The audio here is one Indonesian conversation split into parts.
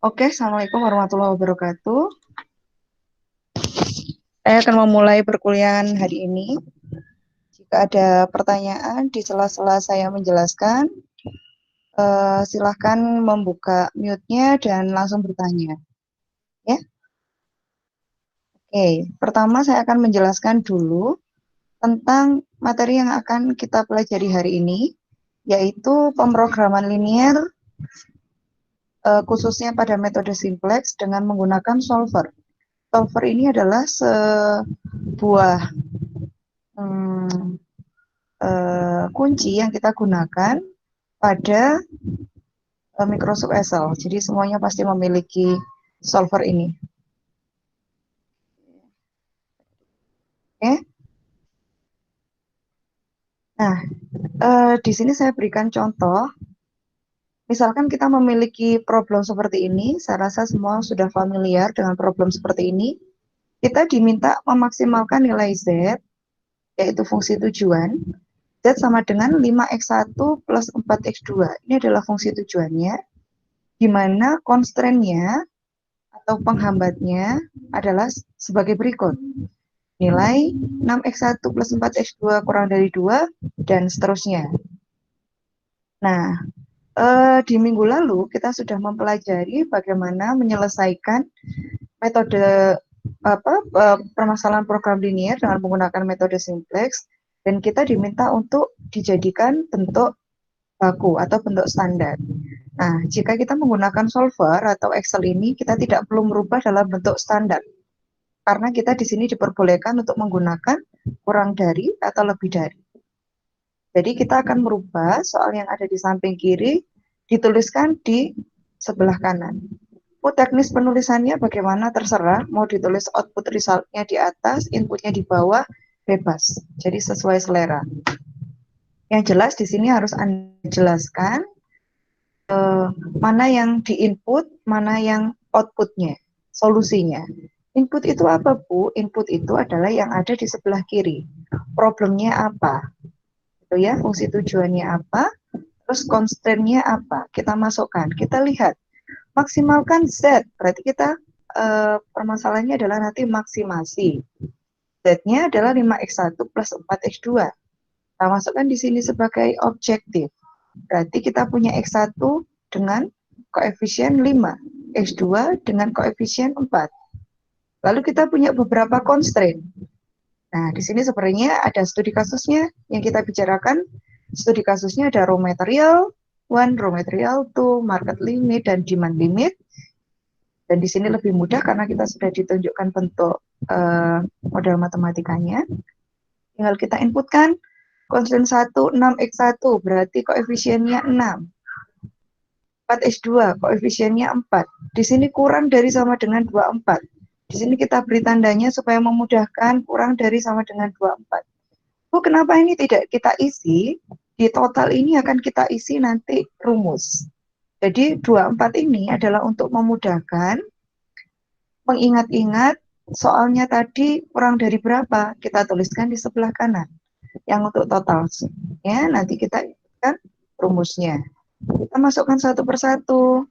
Oke, Assalamualaikum warahmatullahi wabarakatuh. Saya akan memulai perkuliahan hari ini. Jika ada pertanyaan di sela-sela saya menjelaskan, silahkan membuka mute-nya dan langsung bertanya. Ya, oke. Pertama saya akan menjelaskan dulu tentang materi yang akan kita pelajari hari ini, yaitu pemrograman linear, khususnya pada metode simplex dengan menggunakan solver. Solver ini adalah sebuah kunci yang kita gunakan pada Microsoft Excel. Jadi semuanya pasti memiliki solver ini. Oke. Nah, di sini saya berikan contoh. Misalkan kita memiliki problem seperti ini, saya rasa semua sudah familiar dengan problem seperti ini. Kita diminta memaksimalkan nilai Z, yaitu fungsi tujuan. Z sama dengan 5x1 plus 4x2. Ini adalah fungsi tujuannya, di mana constraint-nya atau penghambatnya adalah sebagai berikut. Nilai 6x1 plus 4x2 kurang dari 2, dan seterusnya. Nah, di minggu lalu kita sudah mempelajari bagaimana menyelesaikan metode permasalahan program linear dengan menggunakan metode simplex, dan kita diminta untuk dijadikan bentuk baku atau bentuk standar. Nah, jika kita menggunakan solver atau Excel ini, kita tidak perlu merubah dalam bentuk standar, karena kita di sini diperbolehkan untuk menggunakan kurang dari atau lebih dari. Jadi kita akan merubah soal yang ada di samping kiri, dituliskan di sebelah kanan. Teknis penulisannya bagaimana terserah, mau ditulis output resultnya di atas, inputnya di bawah, bebas. Jadi sesuai selera. Yang jelas di sini harus Anda jelaskan mana yang di-input, mana yang outputnya, solusinya. Input itu apa, Bu? Input itu adalah yang ada di sebelah kiri. Problemnya apa? Itu ya, fungsi tujuannya apa? Terus constraint-nya apa? Kita masukkan, kita lihat. Maksimalkan Z, berarti kita permasalahannya adalah nanti maksimasi. Z-nya adalah 5x1 plus 4x2. Kita masukkan di sini sebagai objektif. Berarti kita punya X1 dengan koefisien 5, X2 dengan koefisien 4. Lalu kita punya beberapa constraint. Nah, di sini sebenarnya ada studi kasusnya yang kita bicarakan. Studi kasusnya ada raw material 1, raw material 2, market limit, dan demand limit. Dan di sini lebih mudah karena kita sudah ditunjukkan bentuk model matematikanya. Tinggal kita inputkan constraint 1, 6x1, berarti koefisiennya 6. 4x2, koefisiennya 4. Di sini kurang dari sama dengan 24. Di sini kita beri tandanya supaya memudahkan, kurang dari sama dengan 24. Bu, kenapa ini tidak kita isi? Di total ini akan kita isi nanti rumus. Jadi 24 ini adalah untuk memudahkan, mengingat-ingat soalnya tadi kurang dari berapa, kita tuliskan di sebelah kanan. Yang untuk total, ya nanti kita ingatkan rumusnya. Kita masukkan satu persatu.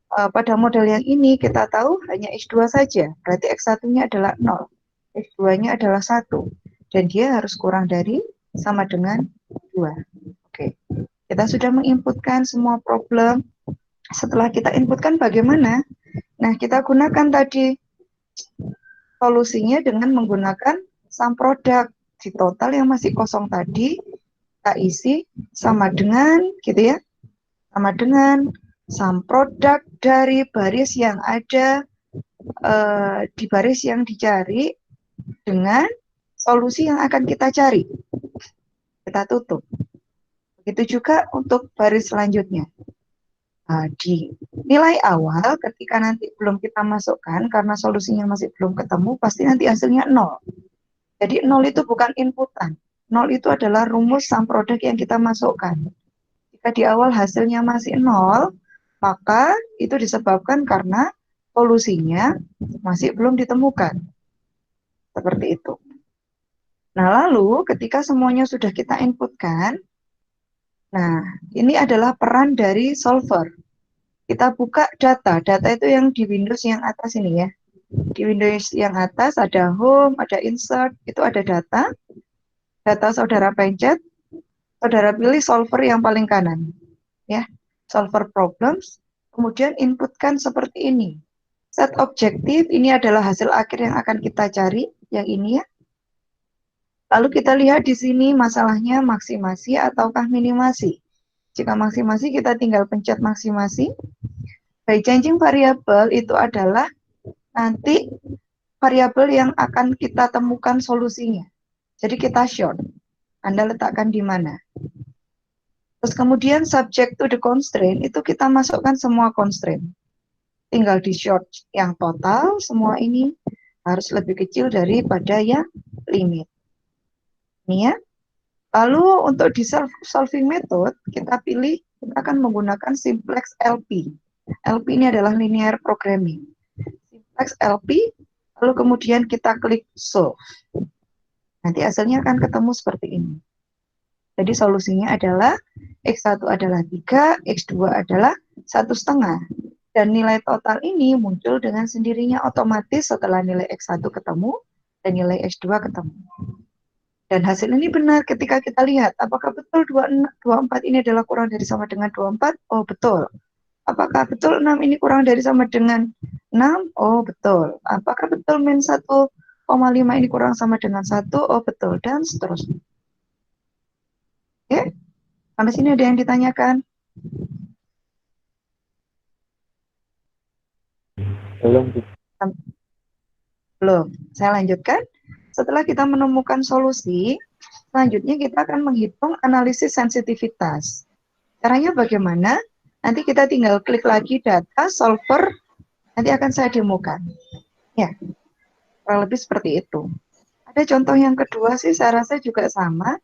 Pada model yang ini kita tahu hanya X2 saja, berarti X1-nya adalah 0, X2-nya adalah 1, dan dia harus kurang dari sama dengan 2. Oke, kita sudah menginputkan semua problem. Setelah kita inputkan bagaimana? Nah, kita gunakan tadi solusinya dengan menggunakan sum product. Di total yang masih kosong tadi, kita isi sama dengan, gitu ya, sama dengan sum product dari baris yang ada di baris yang dicari dengan solusi yang akan kita cari. Kita tutup. Begitu juga untuk baris selanjutnya. Di nilai awal ketika nanti belum kita masukkan karena solusinya masih belum ketemu, pasti nanti hasilnya 0. Jadi 0 itu bukan inputan. 0 itu adalah rumus sum product yang kita masukkan. Jika di awal hasilnya masih 0, maka itu disebabkan karena solusinya masih belum ditemukan. Seperti itu. Nah, lalu ketika semuanya sudah kita inputkan, nah, ini adalah peran dari solver. Kita buka data. Data itu yang di Windows yang atas ini ya. Di Windows yang atas ada home, ada insert, itu ada data. Data saudara pencet, saudara pilih solver yang paling kanan. Ya, solver problems. Kemudian inputkan seperti ini. Set objektif, ini adalah hasil akhir yang akan kita cari. Yang ini ya. Lalu kita lihat di sini masalahnya maksimasi ataukah minimasi. Jika maksimasi, kita tinggal pencet maksimasi. By changing variable itu adalah nanti variabel yang akan kita temukan solusinya. Jadi kita short. Anda letakkan di mana. Terus kemudian subject to the constraint itu kita masukkan semua constraint. Tinggal di short yang total, semua ini harus lebih kecil daripada yang limit. Ini ya. Lalu untuk di solving method, kita pilih, kita akan menggunakan simplex LP. LP ini adalah linear programming. Simplex LP, lalu kemudian kita klik solve. Nanti hasilnya akan ketemu seperti ini. Jadi solusinya adalah X1 adalah 3, X2 adalah 1,5. Dan nilai total ini muncul dengan sendirinya otomatis setelah nilai X1 ketemu dan nilai X2 ketemu. Dan hasil ini benar ketika kita lihat, apakah betul 24 ini adalah kurang dari sama dengan 24? Oh, betul. Apakah betul 6 ini kurang dari sama dengan 6? Oh, betul. Apakah betul min 1,5 ini kurang sama dengan 1? Oh, betul. Dan seterusnya. Oke, sampai sini ada yang ditanyakan? Belum. Belum. Saya lanjutkan. Setelah kita menemukan solusi, selanjutnya kita akan menghitung analisis sensitivitas. Caranya bagaimana? Nanti kita tinggal klik lagi data, solver, nanti akan saya demokan. Ya, kurang lebih seperti itu. Ada contoh yang kedua sih, saya rasa juga sama.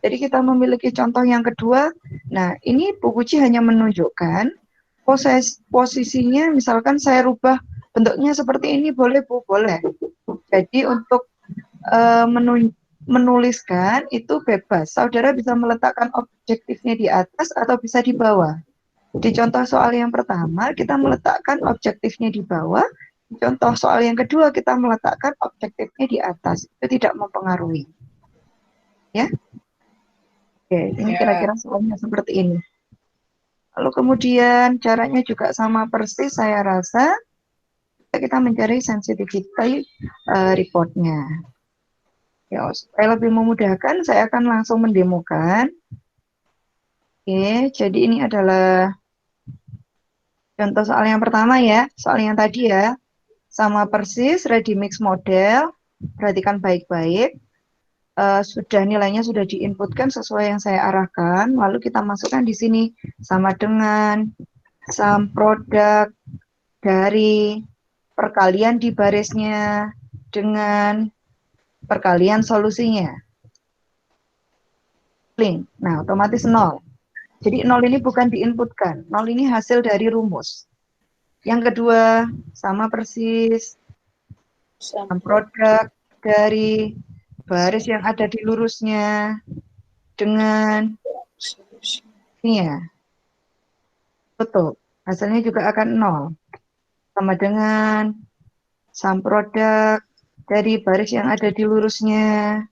Jadi kita memiliki contoh yang kedua. Nah, ini Bu Puji hanya menunjukkan posisinya, misalkan saya rubah bentuknya seperti ini, boleh Bu? Boleh. Jadi untuk menuliskan itu bebas. Saudara bisa meletakkan objektifnya di atas atau bisa di bawah. Di contoh soal yang pertama, kita meletakkan objektifnya di bawah. Di contoh soal yang kedua, kita meletakkan objektifnya di atas. Itu tidak mempengaruhi. Ya. Oke, ini kira-kira soalnya seperti ini. Lalu kemudian caranya juga sama persis, saya rasa. Kita mencari sensitivity reportnya. Ya, supaya lebih memudahkan, saya akan langsung mendemokan. Oke, jadi ini adalah contoh soal yang pertama ya, soal yang tadi ya. Sama persis, ready mix model. Perhatikan baik-baik. Sudah nilainya sudah diinputkan sesuai yang saya arahkan. Lalu kita masukkan di sini sama dengan sum produk dari perkalian di barisnya dengan perkalian solusinya. Link. Nah, otomatis 0. Jadi 0 ini bukan diinputkan. 0 ini hasil dari rumus. Yang kedua, sama persis. Sum produk dari baris yang ada di lurusnya dengan ini ya. Betul. Hasilnya juga akan 0. Sama dengan sum produk dari baris yang ada di lurusnya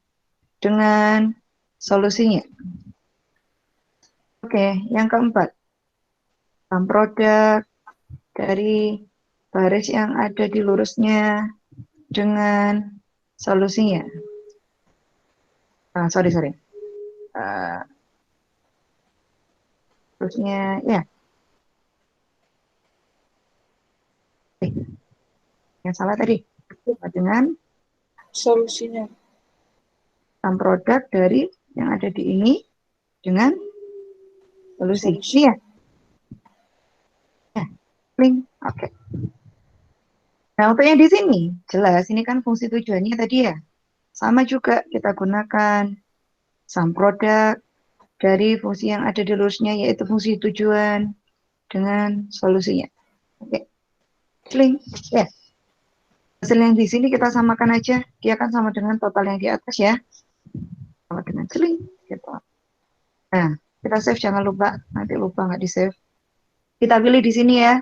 dengan solusinya. Oke, yang keempat. Sum produk dari baris yang ada di lurusnya dengan solusinya. Sorry. Terusnya, ya. Yang salah tadi. Dengan solusinya. Sum produk dari yang ada di ini dengan solusi. Ini ya. Link. Oke. Nah, untuk yang di sini, jelas ini kan fungsi tujuannya tadi ya. Sama juga kita gunakan sum produk dari fungsi yang ada di lurusnya, yaitu fungsi tujuan dengan solusinya. Oke. Link. Ya. Hasil yang di sini kita samakan aja. Dia akan sama dengan total yang di atas ya. Sama dengan link. Gitu. Nah, kita save, jangan lupa. Nanti lupa nggak di save. Kita pilih di sini ya.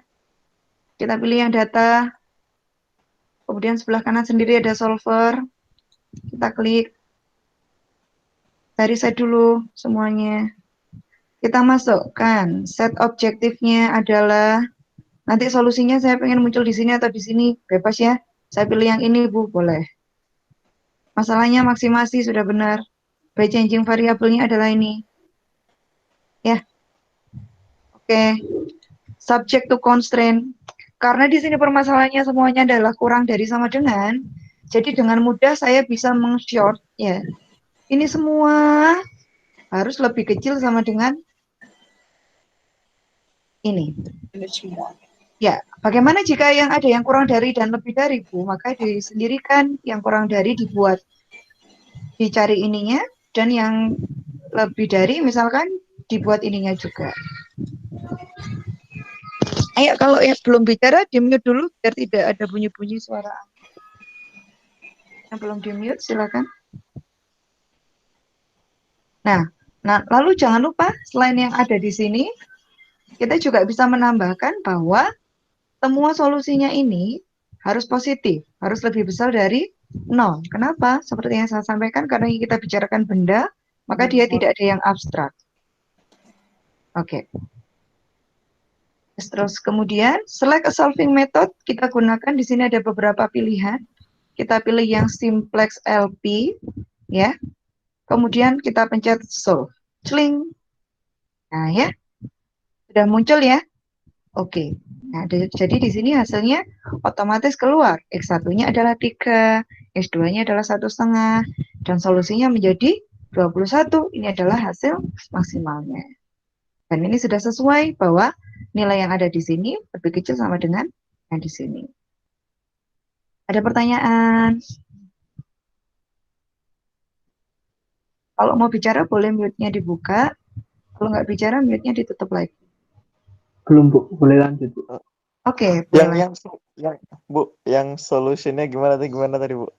Kita pilih yang data. Kemudian sebelah kanan sendiri ada solver. Kita klik. Dari set dulu semuanya. Kita masukkan set objektifnya adalah nanti solusinya saya pengen muncul di sini atau di sini, bebas ya. Saya pilih yang ini Bu, boleh. Masalahnya maksimasi sudah benar. By changing variabelnya adalah ini. Ya, oke. Subject to constraint. Karena di sini permasalahannya semuanya adalah kurang dari sama dengan. Jadi dengan mudah saya bisa meng-short ya. Ini semua harus lebih kecil sama dengan ini. Ini semua. Ya, bagaimana jika yang ada yang kurang dari dan lebih dari, Bu? Maka disendirikan yang kurang dari dibuat, dicari ininya, dan yang lebih dari misalkan dibuat ininya juga. Ayo kalau yang belum bicara, di-mute dulu biar tidak ada bunyi-bunyi suara. Yang belum di-mute, silakan. Nah, lalu jangan lupa selain yang ada di sini, kita juga bisa menambahkan bahwa semua solusinya ini harus positif, harus lebih besar dari 0. Kenapa? Seperti yang saya sampaikan, karena kita bicarakan benda, maka dia tidak ada yang abstrak. Oke. Terus kemudian, select a solving method, kita gunakan, di sini ada beberapa pilihan. Kita pilih yang simplex LP, ya. Kemudian kita pencet solve. Cling. Nah ya, sudah muncul ya. Oke. Nah, jadi di sini hasilnya otomatis keluar. X1-nya adalah 3, X2-nya adalah 1,5, dan solusinya menjadi 21. Ini adalah hasil maksimalnya. Dan ini sudah sesuai bahwa nilai yang ada di sini lebih kecil sama dengan yang di sini. Ada pertanyaan? Kalau mau bicara boleh mute-nya dibuka. Kalau nggak bicara mute-nya ditutup lagi. Belum Bu, boleh lanjut Bu. Oke, boleh lanjut. yang Bu, yang solusinya gimana tadi Bu?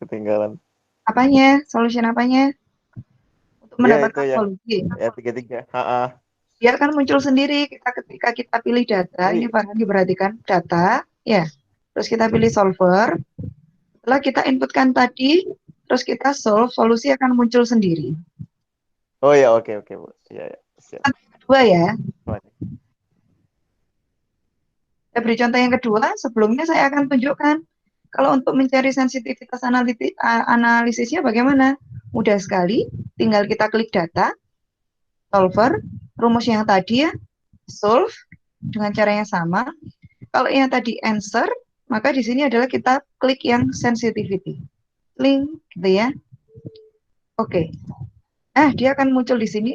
Ketinggalan. Apanya? Solution apanya? Untuk mendapatkan yang solusi. ya 33. Dia akan muncul sendiri ketika kita pilih data. Ini Farhan diperhatikan data, ya. Terus kita pilih solver. Setelah kita inputkan tadi, terus kita solve, solusi akan muncul sendiri. Oh ya, oke Bu. Ya, siap. Kedua ya. Oh, Saya beri contoh yang kedua. Sebelumnya saya akan tunjukkan kalau untuk mencari sensitivitas analisisnya bagaimana. Mudah sekali. Tinggal kita klik data, solver, rumus yang tadi ya, solve dengan cara yang sama. Kalau yang tadi answer, maka di sini adalah kita klik yang sensitivity. Link gitu ya. Oke. Dia akan muncul di sini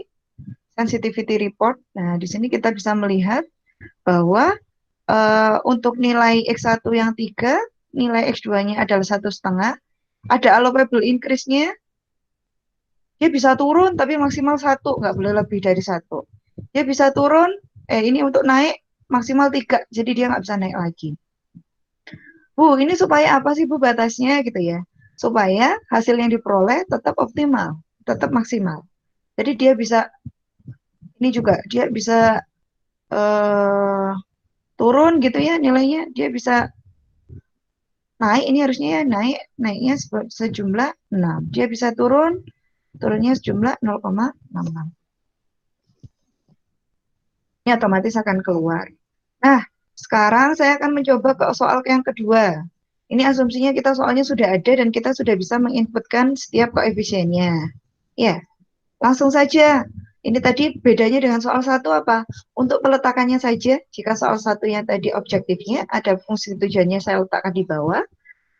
sensitivity report. Nah, di sini kita bisa melihat bahwa untuk nilai X1 yang 3, nilai X2-nya adalah 1,5. Ada allowable increase-nya. Dia bisa turun tapi maksimal 1, nggak boleh lebih dari 1. Dia bisa turun, ini untuk naik maksimal 3, jadi dia nggak bisa naik lagi. Bu, ini supaya apa sih Bu batasnya gitu ya? Supaya hasil yang diperoleh tetap optimal, tetap maksimal. Jadi dia bisa, ini juga dia bisa turun gitu ya nilainya, dia bisa naik, ini harusnya ya naiknya sejumlah 6. Dia bisa turunnya sejumlah 0,66. Ini otomatis akan keluar. Nah, sekarang saya akan mencoba ke soal yang kedua. Ini asumsinya kita soalnya sudah ada dan kita sudah bisa menginputkan setiap koefisiennya. Ya, langsung saja. Ini tadi bedanya dengan soal 1 apa? Untuk peletakannya saja, jika soal 1 yang tadi objektifnya, ada fungsi tujuannya saya letakkan di bawah.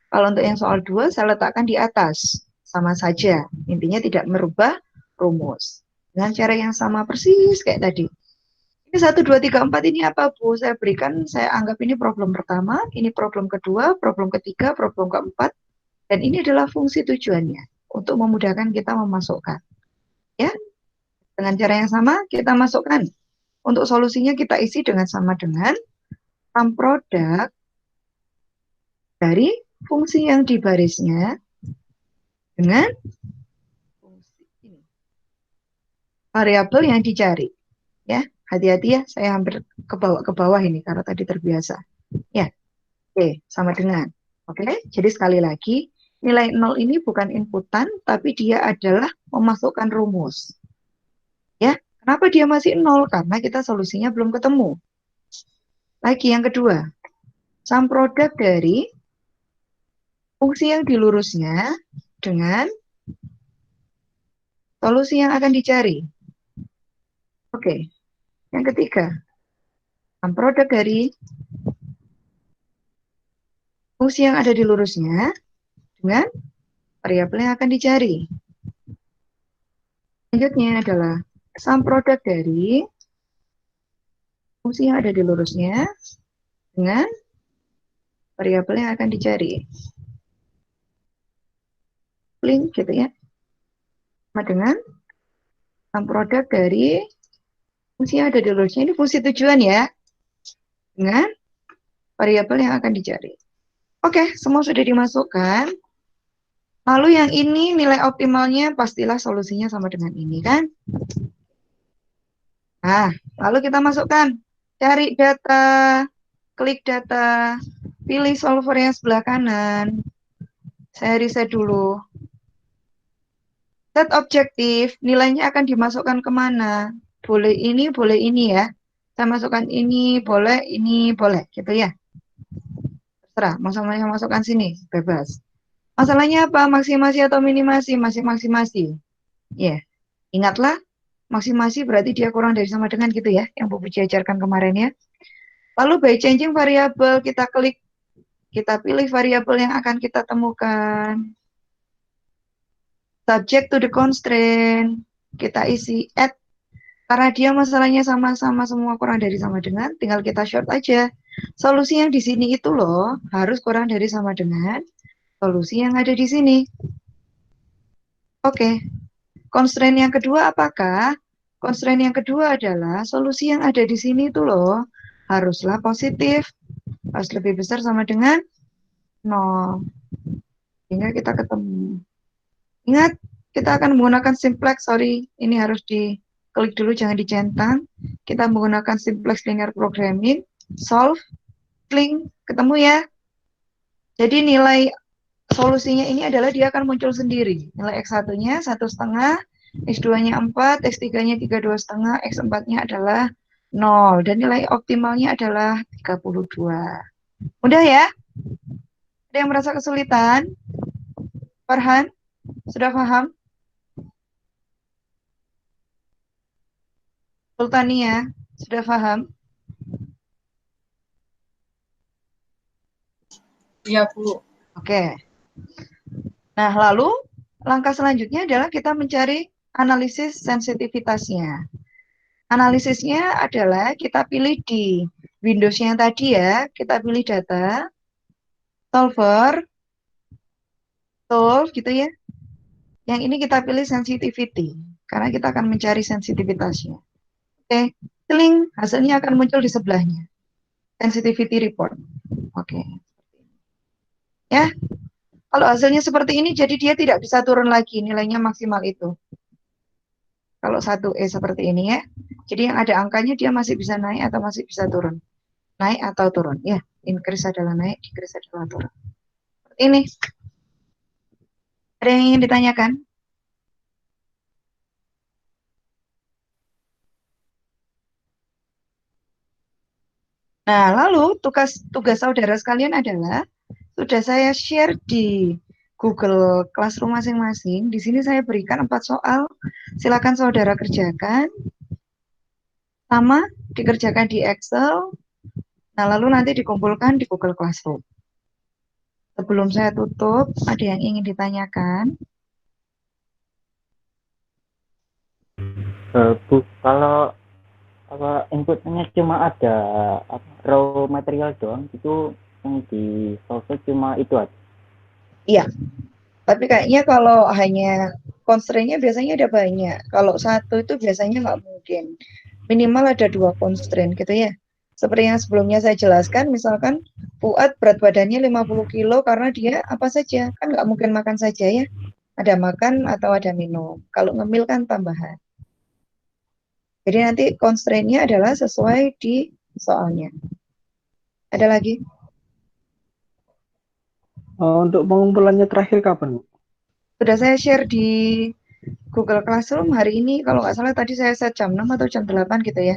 Kalau untuk yang soal 2, saya letakkan di atas. Sama saja. Intinya tidak merubah rumus. Dengan cara yang sama persis kayak tadi. Ini 1, 2, 3, 4 ini apa Bu? Saya berikan, saya anggap ini problem pertama, ini problem kedua, problem ketiga, problem keempat. Dan ini adalah fungsi tujuannya. Untuk memudahkan kita memasukkan. Ya, dengan cara yang sama kita masukkan. Untuk solusinya kita isi dengan sama dengan sum produk dari fungsi yang di barisnya dengan fungsi ini. Variabel yang dicari. Ya, Hati-hati ya, saya hampir ke bawah ini karena tadi terbiasa. Ya, oke, sama dengan. Oke, jadi sekali lagi, nilai 0 ini bukan inputan, tapi dia adalah memasukkan rumus. Ya, kenapa dia masih 0? Karena kita solusinya belum ketemu. Lagi yang kedua, sum produk dari fungsi yang di lurusnya dengan solusi yang akan dicari. Oke, yang ketiga, sum produk dari fungsi yang ada di lurusnya dengan variabel yang akan dicari. Selanjutnya adalah sum produk dari fungsi yang ada di lurusnya dengan variabel yang akan dicari. Link gitu ya. Sama dengan sum produk dari fungsi yang ada di lurusnya. Ini fungsi tujuan ya. Dengan variabel yang akan dicari. Oke, semua sudah dimasukkan. Lalu yang ini nilai optimalnya pastilah solusinya sama dengan ini kan. Nah, lalu kita masukkan. Cari data, klik data, pilih solver yang sebelah kanan. Saya reset dulu. Set objektif, nilainya akan dimasukkan kemana? Boleh ini ya. Saya masukkan ini, boleh, gitu ya. Terserah, masukkan sini, bebas. Masalahnya apa? Maksimasi atau minimasi? Masih maksimasi. Ya, ingatlah, maksimasi berarti dia kurang dari sama dengan gitu ya, yang Bu Puji ajarkan kemarin ya. Lalu by changing variable, kita klik, kita pilih variabel yang akan kita temukan. Subject to the constraint, kita isi add. Karena dia masalahnya sama-sama semua kurang dari sama dengan, tinggal kita short aja. Solusi yang di sini itu loh, harus kurang dari sama dengan solusi yang ada di sini. Oke. Constraint yang kedua apakah? Constraint yang kedua adalah solusi yang ada di sini itu loh, haruslah positif. Harus lebih besar sama dengan 0. Sehingga kita ketemu. Ingat, kita akan menggunakan simplex, ini harus diklik dulu, jangan dicentang. Kita menggunakan simplex linear programming, solve, link, ketemu ya. Jadi nilai solusinya ini adalah dia akan muncul sendiri. Nilai X1-nya 1,5, X2-nya 4, X3-nya 32,5, X4-nya adalah 0. Dan nilai optimalnya adalah 32. Mudah ya? Ada yang merasa kesulitan? Farhan, sudah paham? Sultania, sudah paham? Iya, Bu. Oke. Nah, lalu langkah selanjutnya adalah kita mencari analisis sensitivitasnya. Analisisnya adalah kita pilih di Windows yang tadi ya, kita pilih data, solver, solve gitu ya. Yang ini kita pilih sensitivity, karena kita akan mencari sensitivitasnya. Oke, link hasilnya akan muncul di sebelahnya. Sensitivity report. Oke. Ya, kalau hasilnya seperti ini, jadi dia tidak bisa turun lagi, nilainya maksimal itu. Kalau 1E seperti ini ya. Jadi yang ada angkanya dia masih bisa naik atau masih bisa turun. Naik atau turun. Ya, increase adalah naik, decrease adalah turun. Seperti ini. Ada yang ingin ditanyakan? Nah, lalu tugas saudara sekalian adalah sudah saya share di Google Classroom masing-masing. Di sini saya berikan 4 soal. Silakan saudara kerjakan. Sama dikerjakan di Excel. Nah, lalu nanti dikumpulkan di Google Classroom. Sebelum saya tutup, ada yang ingin ditanyakan? Bu, kalau inputnya cuma ada raw material doang, itu yang di solver cuma itu aja. Iya, tapi kayaknya kalau hanya constraint-nya biasanya ada banyak. Kalau satu itu biasanya nggak mungkin. Minimal ada 2 constraint gitu ya. Seperti yang sebelumnya saya jelaskan, misalkan Fuad berat badannya 50 kilo karena dia apa saja, kan nggak mungkin makan saja ya. Ada makan atau ada minum. Kalau ngemil kan tambahan. Jadi nanti constraint-nya adalah sesuai di soalnya. Ada lagi? Untuk pengumpulannya terakhir kapan, Bu? Sudah saya share di Google Classroom hari ini, kalau nggak salah tadi saya set jam 6 atau jam 8 gitu ya.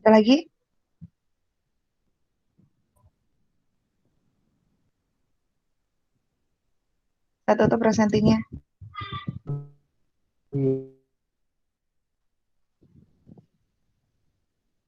Ada lagi? Saya tutup presentinya.